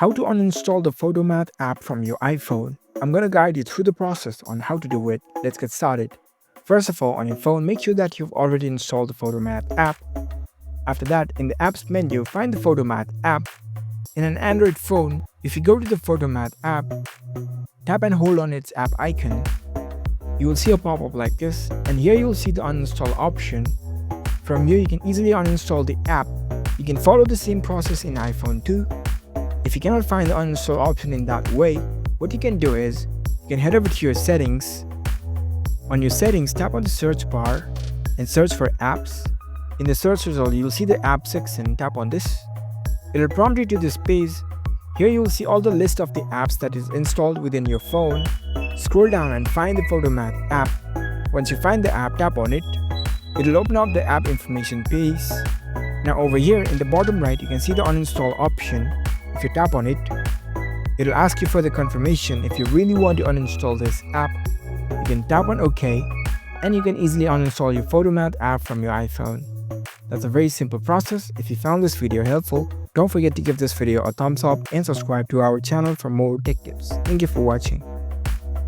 How to uninstall the PhotoMath app from your iPhone. I'm going to guide you through the process on how to do it. Let's get started. First of all, on your phone, make sure that you've already installed the PhotoMath app. After that, in the apps menu, find the PhotoMath app. In an Android phone, if you go to the PhotoMath app, tap and hold on its app icon. You will see a pop-up like this, and here you will see the uninstall option. From here, you can easily uninstall the app. You can follow the same process in iPhone too. If you cannot find the uninstall option in that way, what you can do is, you can head over to your settings. On your settings, tap on the search bar and search for apps. In the search result, you will see the app section. Tap on this. It will prompt you to this page. Here you will see all the list of the apps that is installed within your phone. Scroll down and find the PhotoMath app. Once you find the app, tap on it. It will open up the app information page. Now over here in the bottom right, you can see the uninstall option. If you tap on it, it will ask you for the confirmation. If you really want to uninstall this app, you can tap on OK, and you can easily uninstall your PhotoMath app from your iPhone. That's a very simple process. If you found this video helpful, don't forget to give this video a thumbs up and subscribe to our channel for more tech tips. Thank you for watching.